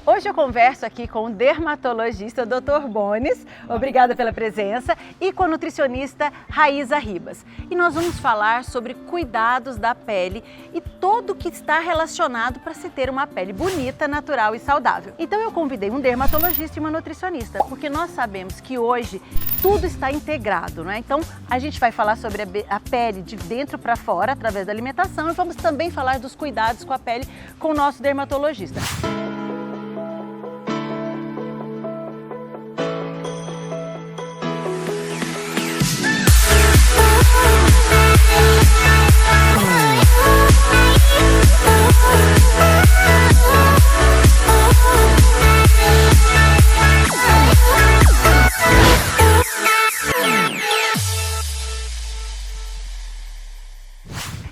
Hoje eu converso aqui com o dermatologista Dr. Bones, obrigada pela presença, e com a nutricionista Raíza Ribas. E nós vamos falar sobre cuidados da pele e tudo o que está relacionado para se ter uma pele bonita, natural e saudável. Então eu convidei um dermatologista e uma nutricionista, porque nós sabemos que hoje tudo está integrado, não é? Então a gente vai falar sobre a pele de dentro para fora através da alimentação e vamos também falar dos cuidados com a pele com o nosso dermatologista.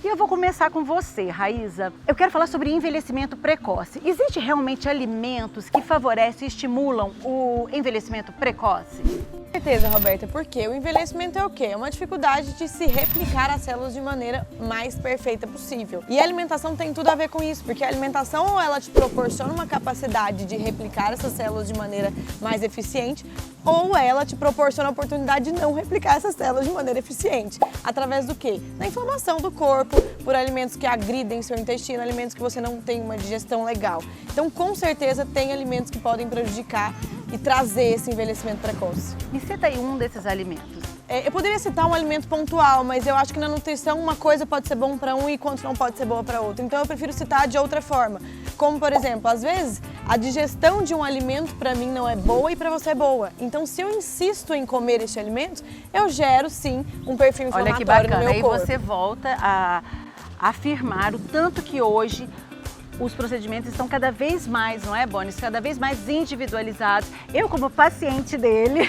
Eu vou começar com você, Raíza. Eu quero falar sobre envelhecimento precoce. Existe realmente alimentos que favorecem e estimulam o envelhecimento precoce? Com certeza, Roberta, porque o envelhecimento é o quê? É uma dificuldade de se replicar as células de maneira mais perfeita possível. E a alimentação tem tudo a ver com isso, porque a alimentação ela te proporciona uma capacidade de replicar essas células de maneira mais eficiente, ou ela te proporciona a oportunidade de não replicar essas células de maneira eficiente. Através do quê? Da inflamação do corpo, por alimentos que agridem seu intestino, alimentos que você não tem uma digestão legal. Então, com certeza, tem alimentos que podem prejudicar e trazer esse envelhecimento precoce. Me cita aí um desses alimentos. Eu poderia citar um alimento pontual, mas eu acho que na nutrição uma coisa pode ser bom para um e quanto não pode ser boa para outro. Então eu prefiro citar de outra forma. Como, por exemplo, às vezes a digestão de um alimento para mim não é boa e para você é boa. Então se eu insisto em comer este alimento, eu gero sim um perfil inflamatório no meu corpo. Olha que bacana, aí você volta a afirmar o tanto que hoje os procedimentos estão cada vez mais, não é, Bones? Cada vez mais individualizados. Eu, como paciente dele,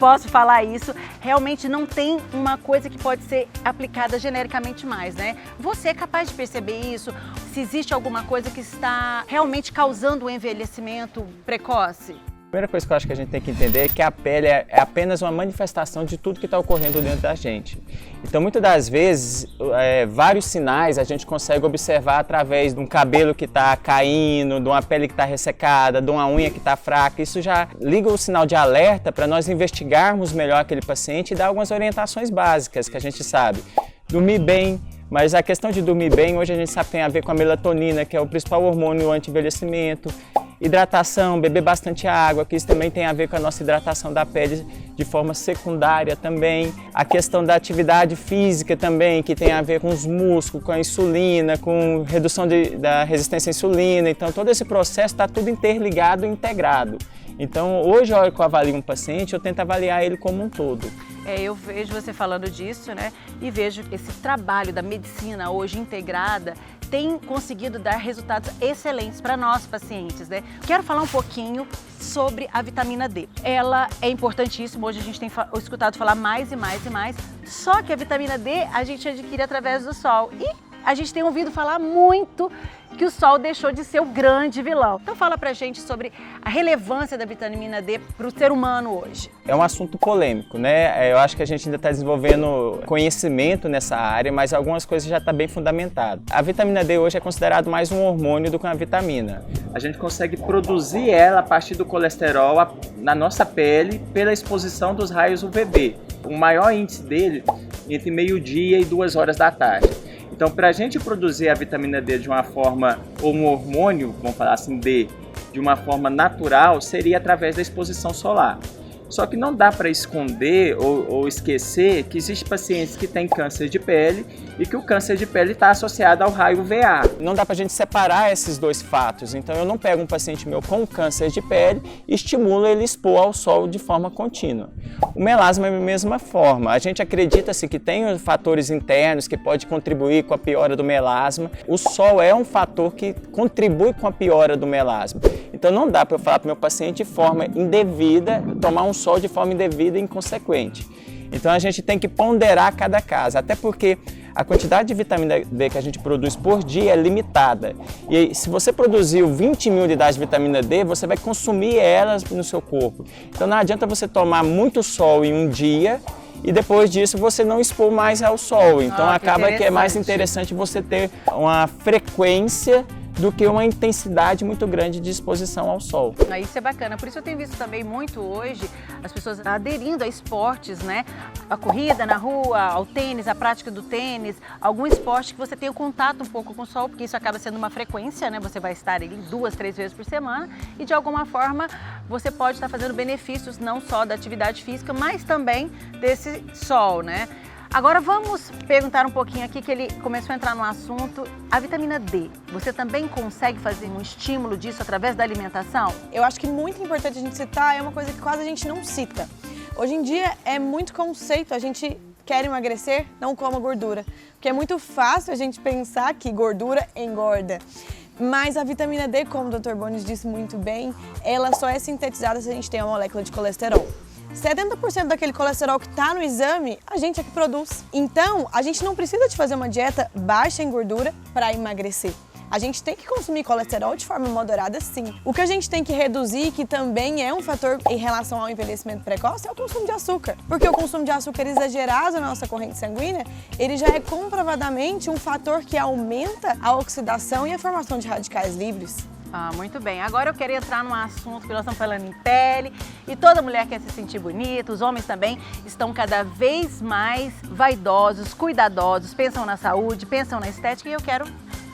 posso falar isso. Realmente não tem uma coisa que pode ser aplicada genericamente mais, né? Você é capaz de perceber isso? Se existe alguma coisa que está realmente causando um envelhecimento precoce? A primeira coisa que eu acho que a gente tem que entender é que a pele é apenas uma manifestação de tudo que está ocorrendo dentro da gente. Então, muitas das vezes, vários sinais a gente consegue observar através de um cabelo que está caindo, de uma pele que está ressecada, de uma unha que está fraca. Isso já liga o sinal de alerta para nós investigarmos melhor aquele paciente e dar algumas orientações básicas que a gente sabe. Dormir bem. Mas a questão de dormir bem, hoje a gente sabe que tem a ver com a melatonina, que é o principal hormônio anti-envelhecimento. Hidratação, beber bastante água, que isso também tem a ver com a nossa hidratação da pele de forma secundária também. A questão da atividade física também, que tem a ver com os músculos, com a insulina, com redução da resistência à insulina. Então todo esse processo está tudo interligado e integrado. Então hoje, a hora que eu avalio um paciente, eu tento avaliar ele como um todo. Eu vejo você falando disso, né? E vejo esse trabalho da medicina hoje integrada tem conseguido dar resultados excelentes para nós pacientes, né? Quero falar um pouquinho sobre a vitamina D. Ela é importantíssima, hoje a gente tem escutado falar mais e mais e mais, só que a vitamina D a gente adquire através do sol e a gente tem ouvido falar muito que o sol deixou de ser o grande vilão. Então fala pra gente sobre a relevância da vitamina D para o ser humano hoje. É um assunto polêmico, né? Eu acho que a gente ainda está desenvolvendo conhecimento nessa área, mas algumas coisas já estão bem fundamentadas. A vitamina D hoje é considerado mais um hormônio do que uma vitamina. A gente consegue produzir ela a partir do colesterol na nossa pele pela exposição dos raios UVB. O maior índice dele entre meio-dia e 2 horas da tarde. Então, para a gente produzir a vitamina D de uma forma, ou um hormônio, vamos falar assim, D, de uma forma natural, seria através da exposição solar. Só que não dá para esconder ou esquecer que existem pacientes que têm câncer de pele e que o câncer de pele está associado ao raio UVA. Não dá para a gente separar esses dois fatos. Então eu não pego um paciente meu com câncer de pele e estimulo ele a expor ao sol de forma contínua. O melasma é da mesma forma. A gente acredita-se que tem fatores internos que podem contribuir com a piora do melasma. O sol é um fator que contribui com a piora do melasma. Então não dá para eu falar para o meu paciente de forma indevida, tomar um sol de forma indevida e inconsequente. Então a gente tem que ponderar cada caso, até porque a quantidade de vitamina D que a gente produz por dia é limitada. E se você produziu 20 mil unidades de vitamina D, você vai consumir elas no seu corpo. Então não adianta você tomar muito sol em um dia e depois disso você não expor mais ao sol. Então acaba que é mais interessante você ter uma frequência do que uma intensidade muito grande de exposição ao sol. Isso é bacana, por isso eu tenho visto também muito hoje as pessoas aderindo a esportes, né? A corrida na rua, ao tênis, a prática do tênis, algum esporte que você tenha contato um pouco com o sol, porque isso acaba sendo uma frequência, né? Você vai estar ali 2, 3 vezes por semana e de alguma forma você pode estar fazendo benefícios não só da atividade física, mas também desse sol, né? Agora vamos perguntar um pouquinho aqui, que ele começou a entrar no assunto, a vitamina D. Você também consegue fazer um estímulo disso através da alimentação? Eu acho que muito importante a gente citar, é uma coisa que quase a gente não cita. Hoje em dia é muito conceito, a gente quer emagrecer, não coma gordura. Porque é muito fácil a gente pensar que gordura engorda. Mas a vitamina D, como o Dr. Bones disse muito bem, ela só é sintetizada se a gente tem uma molécula de colesterol. 70% daquele colesterol que está no exame, a gente é que produz. Então, a gente não precisa de fazer uma dieta baixa em gordura para emagrecer. A gente tem que consumir colesterol de forma moderada, sim. O que a gente tem que reduzir, que também é um fator em relação ao envelhecimento precoce, é o consumo de açúcar. Porque o consumo de açúcar exagerado na nossa corrente sanguínea, ele já é comprovadamente um fator que aumenta a oxidação e a formação de radicais livres. Muito bem. Agora eu quero entrar num assunto que nós estamos falando em pele e toda mulher quer se sentir bonita, os homens também estão cada vez mais vaidosos, cuidadosos, pensam na saúde, pensam na estética e eu quero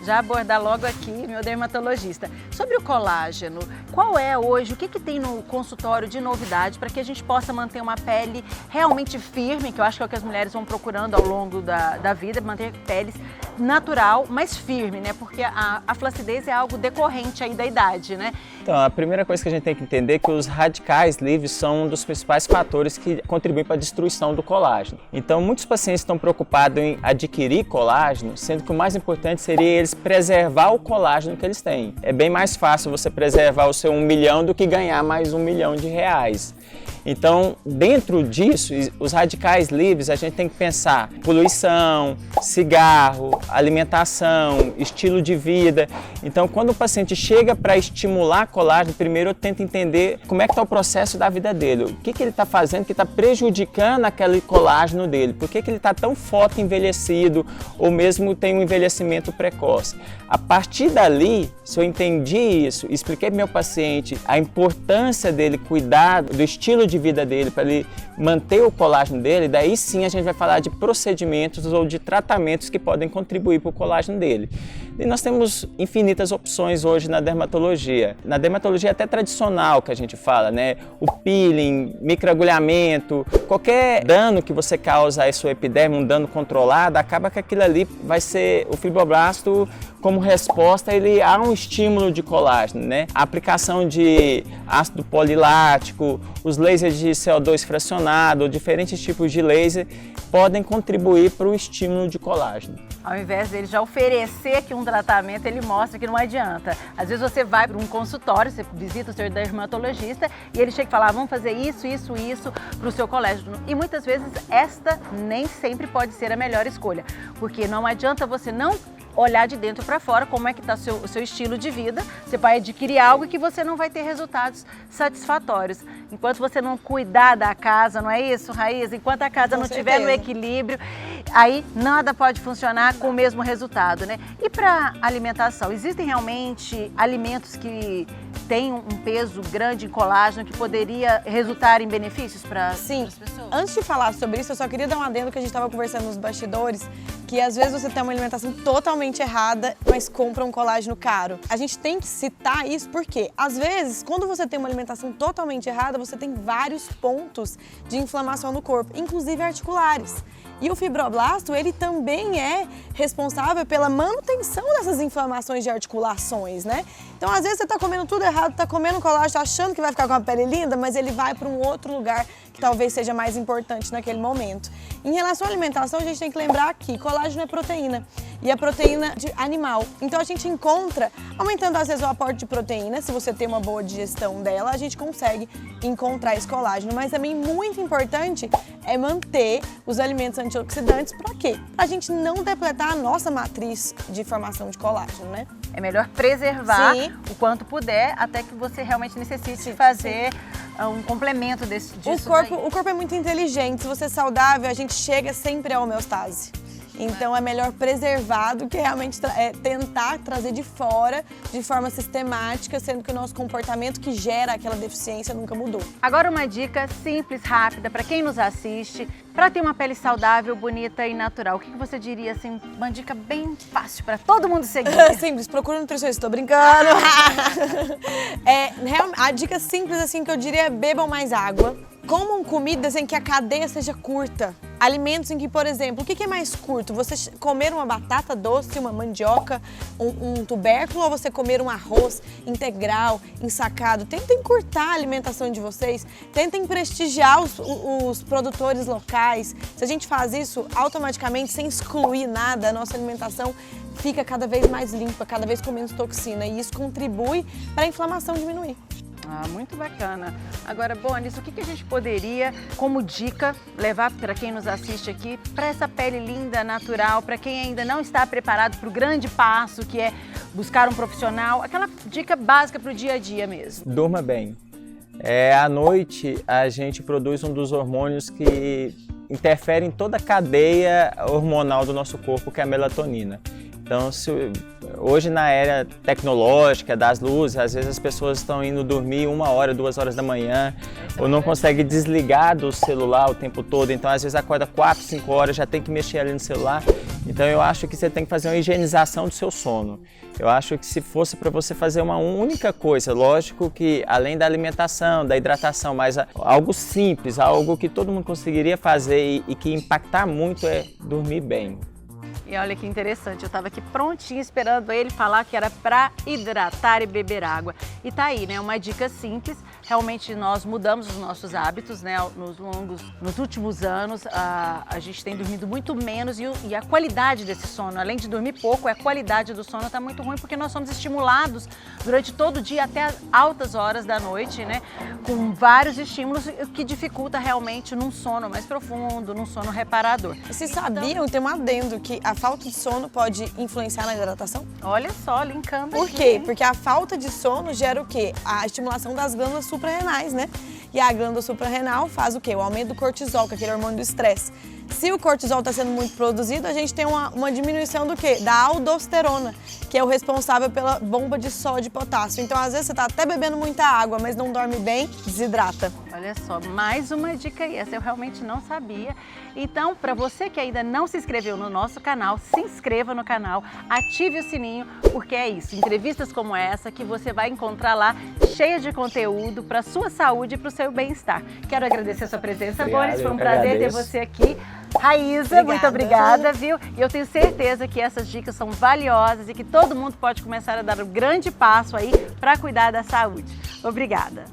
já abordar logo aqui, meu dermatologista. Sobre o colágeno, qual é hoje, o que tem no consultório de novidade para que a gente possa manter uma pele realmente firme, que eu acho que é o que as mulheres vão procurando ao longo da vida, manter peles natural, mas firme, né? Porque a flacidez é algo decorrente aí da idade, né? Então, a primeira coisa que a gente tem que entender é que os radicais livres são um dos principais fatores que contribuem para a destruição do colágeno. Então, muitos pacientes estão preocupados em adquirir colágeno, sendo que o mais importante seria eles preservar o colágeno que eles têm. É bem mais fácil você preservar o seu 1 milhão do que ganhar mais R$1 milhão. Então, dentro disso, os radicais livres, a gente tem que pensar poluição, cigarro, alimentação, estilo de vida. Então, quando o paciente chega para estimular colágeno, primeiro eu tento entender como é que está o processo da vida dele. O que ele está fazendo que está prejudicando aquele colágeno dele? Por que ele está tão foto-envelhecido ou mesmo tem um envelhecimento precoce? A partir dali, se eu entendi isso, expliquei para o meu paciente a importância dele cuidar do estilo de vida dele para ele manter o colágeno dele, daí sim a gente vai falar de procedimentos ou de tratamentos que podem contribuir para o colágeno dele. E nós temos infinitas opções hoje na dermatologia. Na dermatologia até tradicional que a gente fala, né? O peeling, microagulhamento, qualquer dano que você causa à sua epiderme, um dano controlado, acaba que aquilo ali vai ser o fibroblasto, como resposta, ele há um estímulo de colágeno, né? A aplicação de ácido polilático, os lasers de CO2 fracionado, diferentes tipos de laser podem contribuir para o estímulo de colágeno. Ao invés dele já oferecer aqui um tratamento, ele mostra que não adianta. Às vezes você vai para um consultório, você visita o seu dermatologista e ele chega e fala, vamos fazer isso para o seu colágeno. E muitas vezes esta nem sempre pode ser a melhor escolha, porque não adianta você não olhar de dentro para fora como é que está o seu estilo de vida. Você vai adquirir algo que você não vai ter resultados satisfatórios. Enquanto você não cuidar da casa, não é isso, Raíza? Enquanto a casa não estiver no equilíbrio, aí nada pode funcionar com o mesmo resultado, né? E para alimentação, existem realmente alimentos que têm um peso grande em colágeno que poderia resultar em benefícios para as pessoas? Antes de falar sobre isso, eu só queria dar um adendo que a gente estava conversando nos bastidores, que às vezes você tem uma alimentação totalmente errada, mas compra um colágeno caro. A gente tem que citar isso porque, às vezes, quando você tem uma alimentação totalmente errada, você tem vários pontos de inflamação no corpo, inclusive articulares. E o fibroblasto, ele também é responsável pela manutenção dessas inflamações de articulações, né? Então, às vezes, você tá comendo tudo errado, tá comendo colágeno, tá achando que vai ficar com a pele linda, mas ele vai para um outro lugar que talvez seja mais importante naquele momento. Em relação à alimentação, a gente tem que lembrar que colágeno é proteína, e é proteína de animal. Então, a gente encontra, aumentando às vezes o aporte de proteína, se você tem uma boa digestão dela, a gente consegue encontrar esse colágeno. Mas também muito importante é manter os alimentos antioxidantes. Para quê? Para a gente não depletar a nossa matriz de formação de colágeno, né? É melhor preservar o quanto puder, até que você realmente necessite fazer um complemento disso. O corpo é muito inteligente. Se você é saudável, a gente chega sempre à homeostase. Então é melhor preservar do que realmente tentar trazer de fora de forma sistemática, sendo que o nosso comportamento que gera aquela deficiência nunca mudou. Agora uma dica simples, rápida, para quem nos assiste, para ter uma pele saudável, bonita e natural. O que você diria, assim, uma dica bem fácil para todo mundo seguir? Simples, procura um nutricionista, tô brincando. A dica simples, assim, que eu diria é bebam mais água. Comam comidas em que a cadeia seja curta. Alimentos em que, por exemplo, o que é mais curto? Você comer uma batata doce, uma mandioca, um tubérculo, ou você comer um arroz integral, ensacado? Tentem encurtar a alimentação de vocês, tentem prestigiar os produtores locais. Se a gente faz isso automaticamente, sem excluir nada, a nossa alimentação fica cada vez mais limpa, cada vez com menos toxina, e isso contribui para a inflamação diminuir. Ah, muito bacana. Agora, Bonis, o que a gente poderia, como dica, levar para quem nos assiste aqui, para essa pele linda, natural, para quem ainda não está preparado para o grande passo, que é buscar um profissional, aquela dica básica para o dia a dia mesmo? Durma bem. À noite, a gente produz um dos hormônios que interfere em toda a cadeia hormonal do nosso corpo, que é a melatonina. Então, hoje na era tecnológica, das luzes, às vezes as pessoas estão indo dormir 1 hora, 2 horas da manhã, ou não conseguem desligar do celular o tempo todo, então às vezes acorda 4, 5 horas, já tem que mexer ali no celular. Então eu acho que você tem que fazer uma higienização do seu sono. Eu acho que se fosse para você fazer uma única coisa, lógico que além da alimentação, da hidratação, mas algo simples, algo que todo mundo conseguiria fazer e que impactar muito é dormir bem. E olha que interessante, eu estava aqui prontinha esperando ele falar que era para hidratar e beber água. E tá aí, né? Uma dica simples. Realmente nós mudamos os nossos hábitos, né? Nos últimos anos, a gente tem dormido muito menos e a qualidade desse sono, além de dormir pouco, a qualidade do sono está muito ruim porque nós somos estimulados durante todo o dia até altas horas da noite, né? Com vários estímulos, o que dificulta realmente num sono mais profundo, num sono reparador. Vocês sabiam, tem um adendo, que a falta de sono pode influenciar na hidratação? Olha só, linkando Por aqui. quê? Porque a falta de sono gera o quê? A estimulação das glândulas suprarrenais, né? E a glândula suprarrenal faz o quê? O aumento do cortisol, que é aquele hormônio do estresse. Se o cortisol está sendo muito produzido, a gente tem uma diminuição do quê? Da aldosterona, que é o responsável pela bomba de sódio e potássio. Então, às vezes, você está até bebendo muita água, mas não dorme bem, desidrata. Olha só, mais uma dica aí, essa eu realmente não sabia. Então, para você que ainda não se inscreveu no nosso canal, se inscreva no canal, ative o sininho, porque é isso, entrevistas como essa que você vai encontrar lá, cheia de conteúdo para a sua saúde e para o seu bem-estar. Quero agradecer a sua presença, Bonis, foi um prazer ter você aqui. Raíza, muito obrigada, viu? E eu tenho certeza que essas dicas são valiosas e que todo mundo pode começar a dar um grande passo aí para cuidar da saúde. Obrigada.